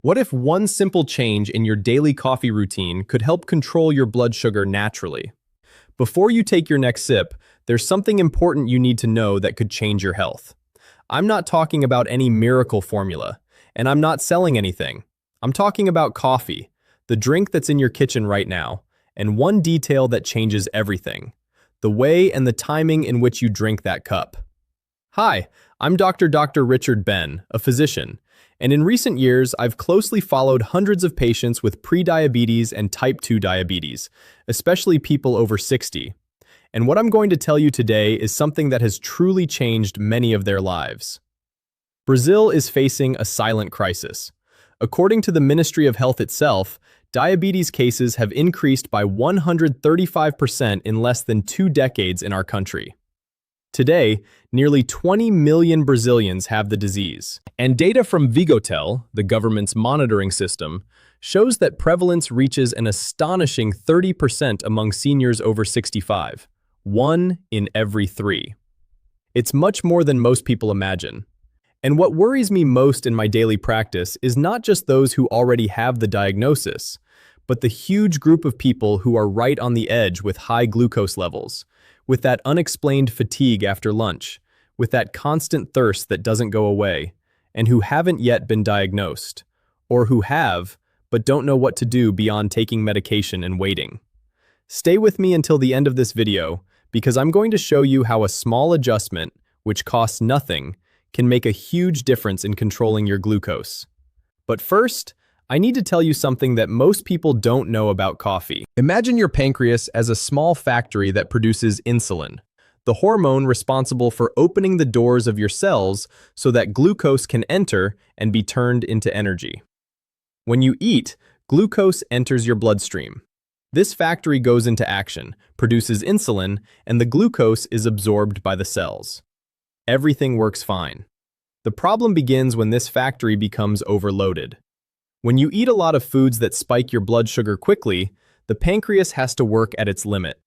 What if one simple change in your daily coffee routine could help control your blood sugar naturally? Before you take your next sip, there's something important you need to know that could change your health. I'm not talking about any miracle formula, and I'm not selling anything. I'm talking about coffee, the drink that's in your kitchen right now, and one detail that changes everything: the way and the timing in which you drink that cup. Hi, I'm Dr. Richard Ben, a physician, and in recent years I've closely followed hundreds of patients with prediabetes and type 2 diabetes, especially people over 60. And what I'm going to tell you today is something that has truly changed many of their lives. Brazil is facing a silent crisis. According to the Ministry of Health itself, diabetes cases have increased by 135% in less than 2 decades in our country. Today, nearly 20 million Brazilians have the disease, and data from Vigotel, the government's monitoring system, shows that prevalence reaches an astonishing 30% among seniors over 65, 1 in every 3. It's much more than most people imagine. And what worries me most in my daily practice is not just those who already have the diagnosis, but the huge group of people who are right on the edge with high glucose levels, with that unexplained fatigue after lunch, with that constant thirst that doesn't go away, and who haven't yet been diagnosed, or who have, but don't know what to do beyond taking medication and waiting. Stay with me until the end of this video, because I'm going to show you how a small adjustment, which costs nothing, can make a huge difference in controlling your glucose. But first, I need to tell you something that most people don't know about coffee. Imagine your pancreas as a small factory that produces insulin, the hormone responsible for opening the doors of your cells so that glucose can enter and be turned into energy. When you eat, glucose enters your bloodstream. This factory goes into action, produces insulin, and the glucose is absorbed by the cells. Everything works fine. The problem begins when this factory becomes overloaded. When you eat a lot of foods that spike your blood sugar quickly, the pancreas has to work at its limit.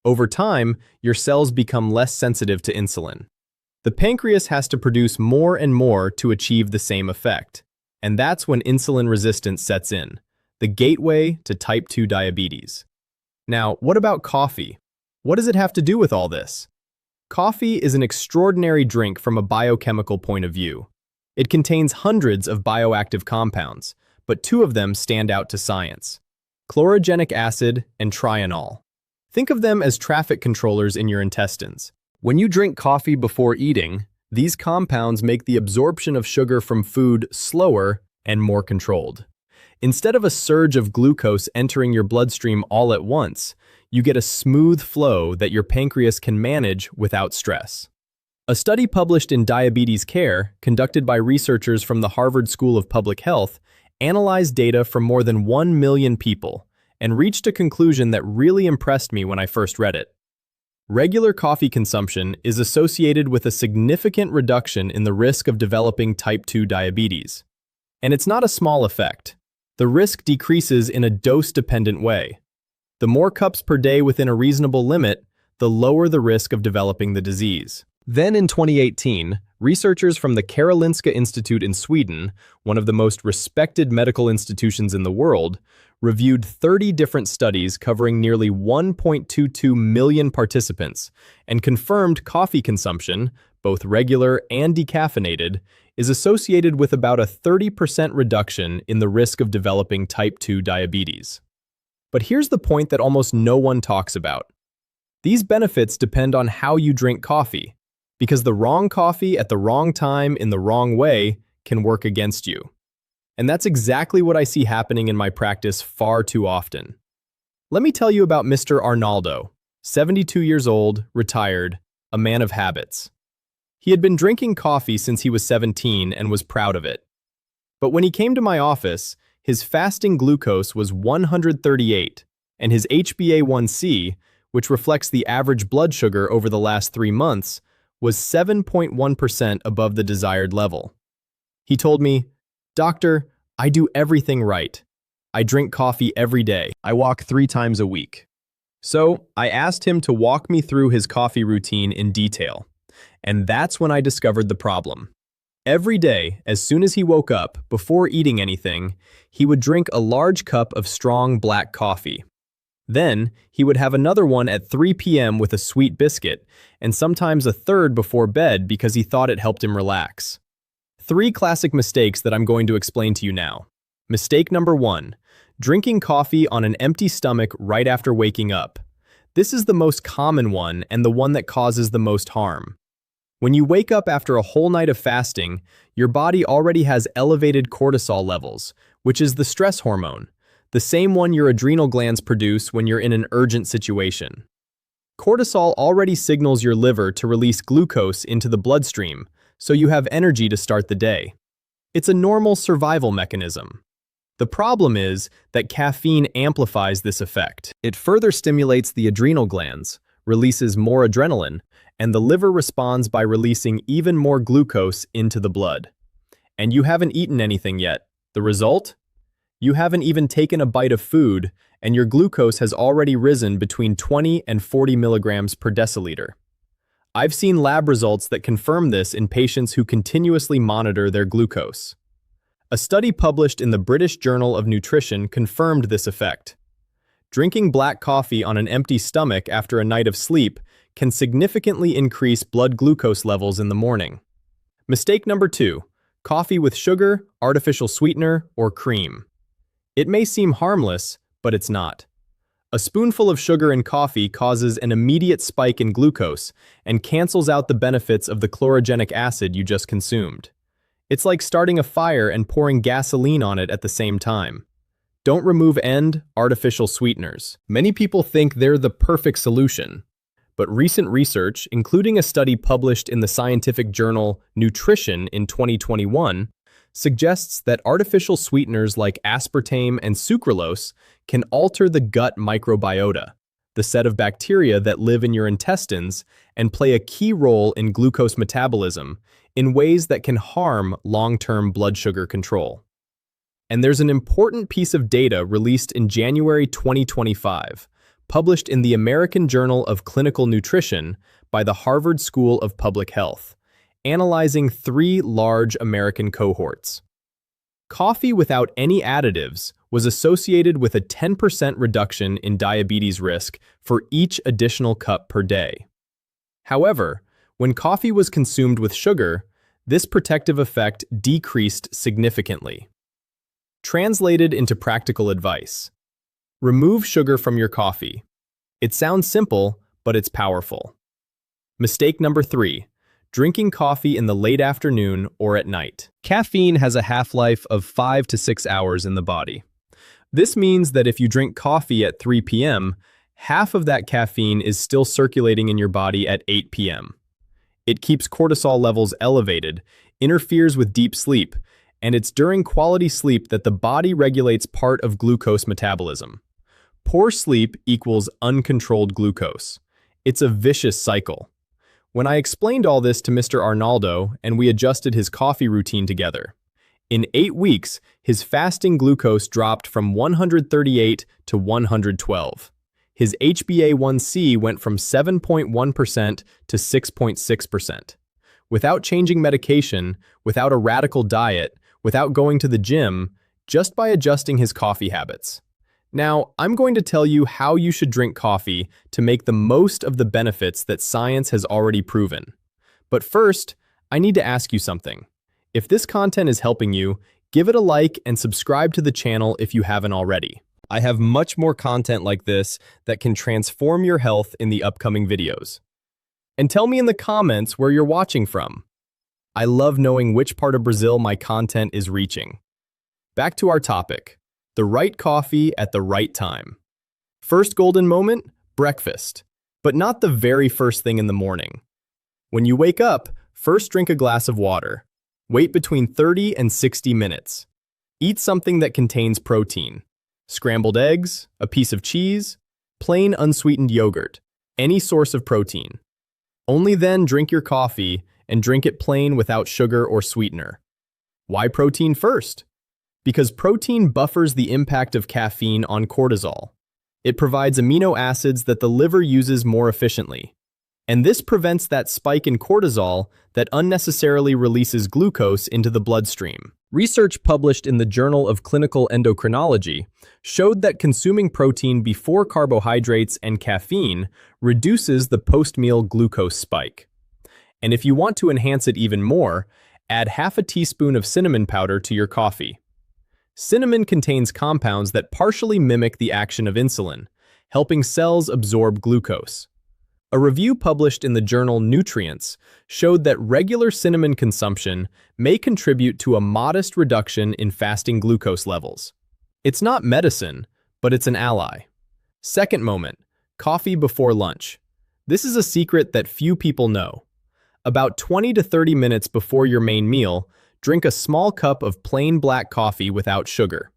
Over time, your cells become less sensitive to insulin. The pancreas has to produce more and more to achieve the same effect. And that's when insulin resistance sets in, the gateway to type 2 diabetes. Now, what about coffee? What does it have to do with all this? Coffee is an extraordinary drink from a biochemical point of view. It contains hundreds of bioactive compounds, but 2 of them stand out to science: chlorogenic acid and trienol. Think of them as traffic controllers in your intestines. When you drink coffee before eating, these compounds make the absorption of sugar from food slower and more controlled. Instead of a surge of glucose entering your bloodstream all at once, you get a smooth flow that your pancreas can manage without stress. A study published in Diabetes Care, conducted by researchers from the Harvard School of Public Health, analyzed data from more than 1 million people and reached a conclusion that really impressed me when I first read it. Regular coffee consumption is associated with a significant reduction in the risk of developing type 2 diabetes. And it's not a small effect. The risk decreases in a dose-dependent way. The more cups per day within a reasonable limit, the lower the risk of developing the disease. Then in 2018, researchers from the Karolinska Institute in Sweden, one of the most respected medical institutions in the world, reviewed 30 different studies covering nearly 1.22 million participants and confirmed coffee consumption, both regular and decaffeinated, is associated with about a 30% reduction in the risk of developing type 2 diabetes. But here's the point that almost no one talks about. These benefits depend on how you drink coffee, because the wrong coffee at the wrong time in the wrong way can work against you. And that's exactly what I see happening in my practice far too often. Let me tell you about Mr. Arnaldo, 72 years old, retired, a man of habits. He had been drinking coffee since he was 17 and was proud of it. But when he came to my office, his fasting glucose was 138, and his HbA1c, which reflects the average blood sugar over the last 3 months, was 7.1% above the desired level. He told me, "Doctor, I do everything right. I drink coffee every day. I walk 3 times a week." So I asked him to walk me through his coffee routine in detail. And that's when I discovered the problem. Every day, as soon as he woke up, before eating anything, he would drink a large cup of strong black coffee. Then, he would have another one at 3 p.m. with a sweet biscuit, and sometimes a third before bed because he thought it helped him relax. 3 classic mistakes that I'm going to explain to you now. Mistake number 1, drinking coffee on an empty stomach right after waking up. This is the most common one and the one that causes the most harm. When you wake up after a whole night of fasting, your body already has elevated cortisol levels, which is the stress hormone, the same one your adrenal glands produce when you're in an urgent situation. Cortisol already signals your liver to release glucose into the bloodstream, so you have energy to start the day. It's a normal survival mechanism. The problem is that caffeine amplifies this effect. It further stimulates the adrenal glands, releases more adrenaline, and the liver responds by releasing even more glucose into the blood. And you haven't eaten anything yet. The result? You haven't even taken a bite of food, and your glucose has already risen between 20 and 40 milligrams per deciliter. I've seen lab results that confirm this in patients who continuously monitor their glucose. A study published in the British Journal of Nutrition confirmed this effect. Drinking black coffee on an empty stomach after a night of sleep can significantly increase blood glucose levels in the morning. Mistake number 2, coffee with sugar, artificial sweetener, or cream. It may seem harmless, but it's not. A spoonful of sugar in coffee causes an immediate spike in glucose and cancels out the benefits of the chlorogenic acid you just consumed. It's like starting a fire and pouring gasoline on it at the same time. Don't remove artificial sweeteners. Many people think they're the perfect solution. But recent research, including a study published in the scientific journal Nutrition in 2021, suggests that artificial sweeteners like aspartame and sucralose can alter the gut microbiota, the set of bacteria that live in your intestines and play a key role in glucose metabolism in ways that can harm long-term blood sugar control. And there's an important piece of data released in January 2025, published in the American Journal of Clinical Nutrition by the Harvard School of Public Health, analyzing 3 large American cohorts. Coffee without any additives was associated with a 10% reduction in diabetes risk for each additional cup per day. However, when coffee was consumed with sugar, this protective effect decreased significantly. Translated into practical advice: remove sugar from your coffee. It sounds simple, but it's powerful. Mistake number 3, drinking coffee in the late afternoon or at night. Caffeine has a half-life of 5 to 6 hours in the body. This means that if you drink coffee at 3 p.m., half of that caffeine is still circulating in your body at 8 p.m. It keeps cortisol levels elevated, interferes with deep sleep, and it's during quality sleep that the body regulates part of glucose metabolism. Poor sleep equals uncontrolled glucose. It's a vicious cycle. When I explained all this to Mr. Arnaldo and we adjusted his coffee routine together, in 8 weeks, his fasting glucose dropped from 138 to 112. His HbA1c went from 7.1% to 6.6%. Without changing medication, without a radical diet, without going to the gym, just by adjusting his coffee habits. Now, I'm going to tell you how you should drink coffee to make the most of the benefits that science has already proven. But first, I need to ask you something. If this content is helping you, give it a like and subscribe to the channel if you haven't already. I have much more content like this that can transform your health in the upcoming videos. And tell me in the comments where you're watching from. I love knowing which part of Brazil my content is reaching. Back to our topic, the right coffee at the right time. First golden moment, breakfast, but not the very first thing in the morning. When you wake up, first drink a glass of water. Wait between 30 and 60 minutes. Eat something that contains protein. Scrambled eggs, a piece of cheese, plain unsweetened yogurt, any source of protein. Only then drink your coffee and drink it plain without sugar or sweetener. Why protein first? Because protein buffers the impact of caffeine on cortisol. It provides amino acids that the liver uses more efficiently. And this prevents that spike in cortisol that unnecessarily releases glucose into the bloodstream. Research published in the Journal of Clinical Endocrinology showed that consuming protein before carbohydrates and caffeine reduces the post-meal glucose spike. And if you want to enhance it even more, add half a teaspoon of cinnamon powder to your coffee. Cinnamon contains compounds that partially mimic the action of insulin, helping cells absorb glucose. A review published in the journal Nutrients showed that regular cinnamon consumption may contribute to a modest reduction in fasting glucose levels. It's not medicine, but it's an ally. Second moment, coffee before lunch. This is a secret that few people know. About 20 to 30 minutes before your main meal, drink a small cup of plain black coffee without sugar.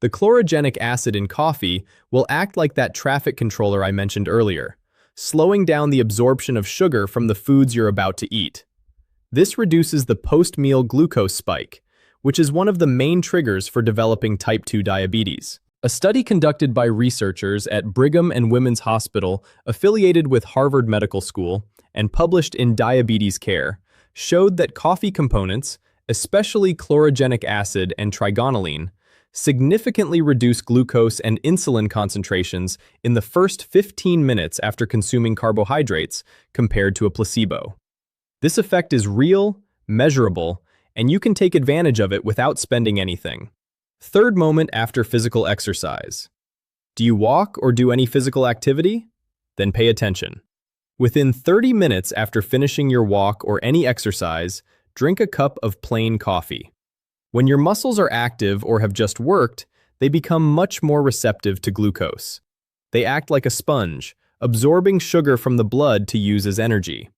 The chlorogenic acid in coffee will act like that traffic controller I mentioned earlier, slowing down the absorption of sugar from the foods you're about to eat. This reduces the post-meal glucose spike, which is one of the main triggers for developing type 2 diabetes. A study conducted by researchers at Brigham and Women's Hospital, affiliated with Harvard Medical School, and published in Diabetes Care, showed that coffee components, especially chlorogenic acid and trigonylene, significantly reduce glucose and insulin concentrations in the first 15 minutes after consuming carbohydrates compared to a placebo. This effect is real, measurable, and you can take advantage of it without spending anything. Third moment after physical exercise. Do you walk or do any physical activity? Then pay attention. Within 30 minutes after finishing your walk or any exercise, drink a cup of plain coffee. When your muscles are active or have just worked, they become much more receptive to glucose. They act like a sponge, absorbing sugar from the blood to use as energy.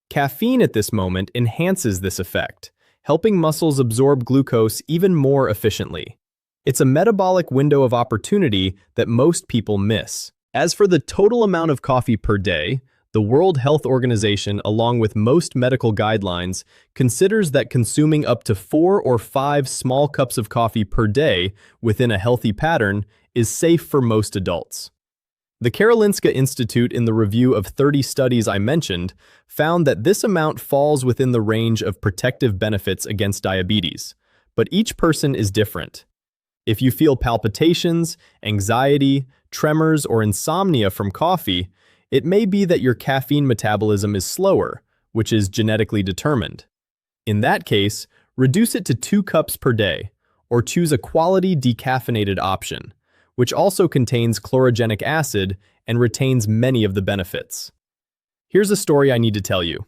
Caffeine at this moment enhances this effect, helping muscles absorb glucose even more efficiently. It's a metabolic window of opportunity that most people miss. As for the total amount of coffee per day, the World Health Organization, along with most medical guidelines, considers that consuming up to 4 or 5 small cups of coffee per day within a healthy pattern is safe for most adults. The Karolinska Institute, in the review of 30 studies I mentioned, found that this amount falls within the range of protective benefits against diabetes, but each person is different. If you feel palpitations, anxiety, tremors, or insomnia from coffee, it may be that your caffeine metabolism is slower, which is genetically determined. In that case, reduce it to 2 cups per day, or choose a quality decaffeinated option, which also contains chlorogenic acid and retains many of the benefits. Here's a story I need to tell you.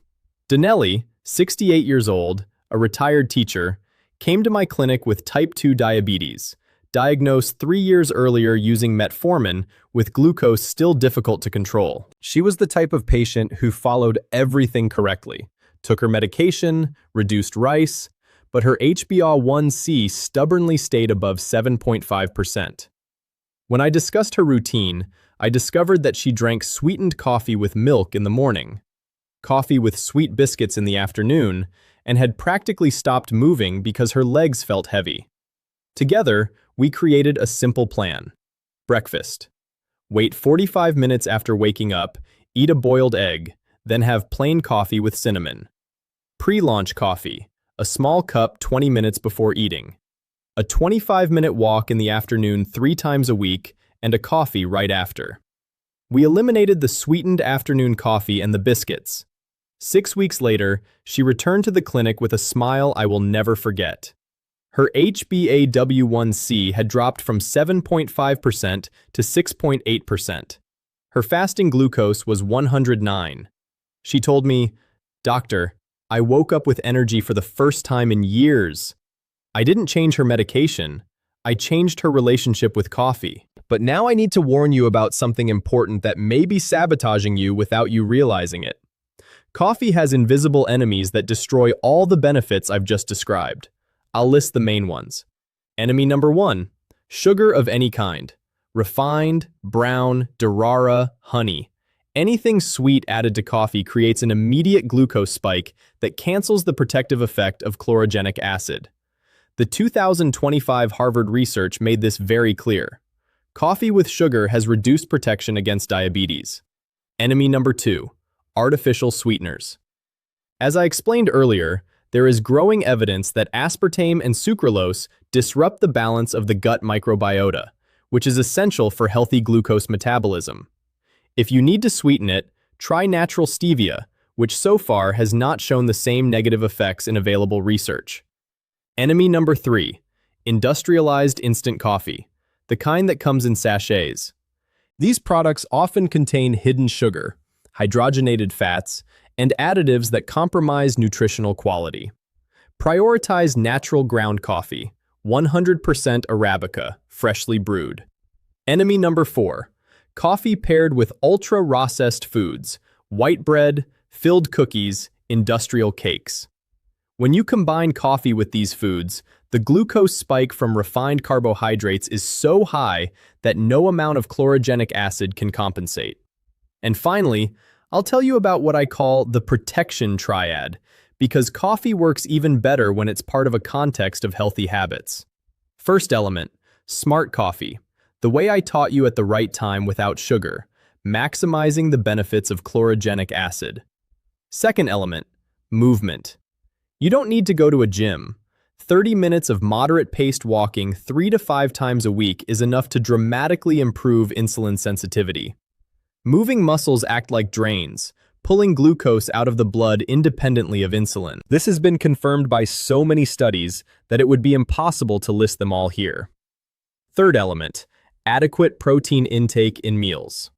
Danelli, 68 years old, a retired teacher, came to my clinic with type 2 diabetes, diagnosed 3 years earlier using metformin with glucose still difficult to control. She was the type of patient who followed everything correctly, took her medication, reduced rice, but her HbA1c stubbornly stayed above 7.5%. When I discussed her routine, I discovered that she drank sweetened coffee with milk in the morning, coffee with sweet biscuits in the afternoon, and had practically stopped moving because her legs felt heavy. Together, we created a simple plan. Breakfast. Wait 45 minutes after waking up, eat a boiled egg, then have plain coffee with cinnamon. Pre-launch coffee, a small cup 20 minutes before eating. A 25-minute walk in the afternoon 3 times a week, and a coffee right after. We eliminated the sweetened afternoon coffee and the biscuits. 6 weeks later, she returned to the clinic with a smile I will never forget. Her HbA1c had dropped from 7.5% to 6.8%. Her fasting glucose was 109. She told me, "Doctor, I woke up with energy for the first time in years." I didn't change her medication. I changed her relationship with coffee. But now I need to warn you about something important that may be sabotaging you without you realizing it. Coffee has invisible enemies that destroy all the benefits I've just described. I'll list the main ones. Enemy number 1, sugar of any kind. Refined, brown, Demerara, honey. Anything sweet added to coffee creates an immediate glucose spike that cancels the protective effect of chlorogenic acid. The 2025 Harvard research made this very clear. Coffee with sugar has reduced protection against diabetes. Enemy number 2, Artificial sweeteners. As I explained earlier, there is growing evidence that aspartame and sucralose disrupt the balance of the gut microbiota, which is essential for healthy glucose metabolism. If you need to sweeten it, try natural stevia, which so far has not shown the same negative effects in available research. Enemy number 3, industrialized instant coffee, the kind that comes in sachets. These products often contain hidden sugar, hydrogenated fats, and additives that compromise nutritional quality. Prioritize natural ground coffee, 100% Arabica, freshly brewed. Enemy number 4, coffee paired with ultra-processed foods, white bread, filled cookies, industrial cakes. When you combine coffee with these foods, the glucose spike from refined carbohydrates is so high that no amount of chlorogenic acid can compensate. And finally, I'll tell you about what I call the protection triad, because coffee works even better when it's part of a context of healthy habits. First element, smart coffee, the way I taught you at the right time without sugar, maximizing the benefits of chlorogenic acid. Second element, movement. You don't need to go to a gym. 30 minutes of moderate-paced walking 3 to 5 times a week is enough to dramatically improve insulin sensitivity. Moving muscles act like drains, pulling glucose out of the blood independently of insulin. This has been confirmed by so many studies that it would be impossible to list them all here. Third element, adequate protein intake in meals.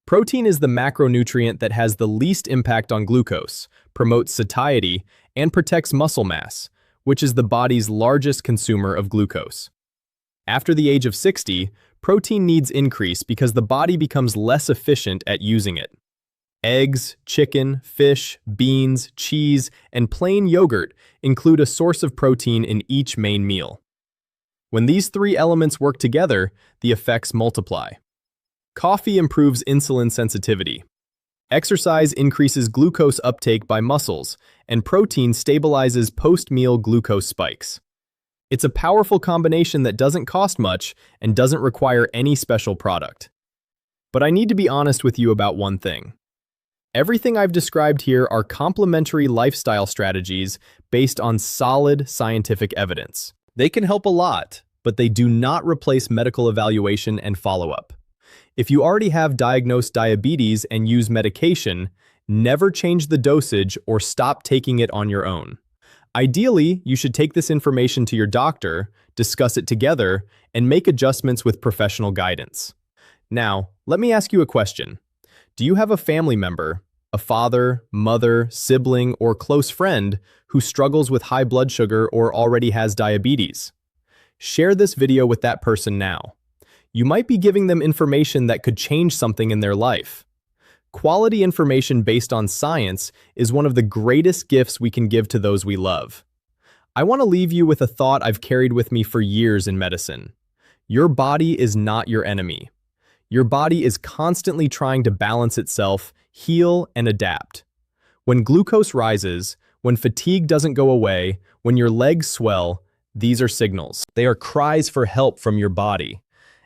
Protein is the macronutrient that has the least impact on glucose, promotes satiety, and protects muscle mass, which is the body's largest consumer of glucose. After the age of 60, protein needs increase because the body becomes less efficient at using it. Eggs, chicken, fish, beans, cheese, and plain yogurt include a source of protein in each main meal. When these 3 elements work together, the effects multiply. Coffee improves insulin sensitivity. Exercise increases glucose uptake by muscles, and protein stabilizes post-meal glucose spikes. It's a powerful combination that doesn't cost much and doesn't require any special product. But I need to be honest with you about one thing. Everything I've described here are complementary lifestyle strategies based on solid scientific evidence. They can help a lot, but they do not replace medical evaluation and follow-up. If you already have diagnosed diabetes and use medication, never change the dosage or stop taking it on your own. Ideally, you should take this information to your doctor, discuss it together, and make adjustments with professional guidance. Now, let me ask you a question. Do you have a family member, a father, mother, sibling, or close friend who struggles with high blood sugar or already has diabetes? Share this video with that person now. You might be giving them information that could change something in their life. Quality information based on science is one of the greatest gifts we can give to those we love. I want to leave you with a thought I've carried with me for years in medicine. Your body is not your enemy. Your body is constantly trying to balance itself, heal, and adapt. When glucose rises, when fatigue doesn't go away, when your legs swell, these are signals. They are cries for help from your body.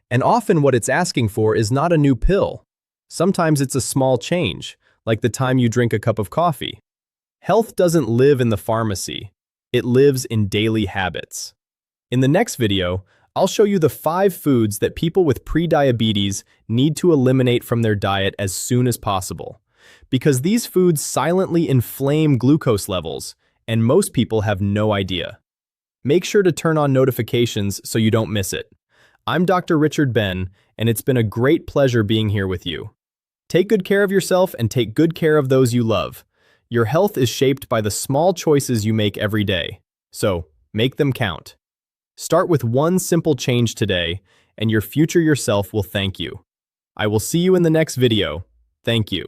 And often what it's asking for is not a new pill. Sometimes it's a small change, like the time you drink a cup of coffee. Health doesn't live in the pharmacy. It lives in daily habits. In the next video, I'll show you the 5 foods that people with prediabetes need to eliminate from their diet as soon as possible. Because these foods silently inflame glucose levels, and most people have no idea. Make sure to turn on notifications so you don't miss it. I'm Dr. Richard Ben, and it's been a great pleasure being here with you. Take good care of yourself and take good care of those you love. Your health is shaped by the small choices you make every day, so make them count. Start with one simple change today, and your future yourself will thank you. I will see you in the next video. Thank you.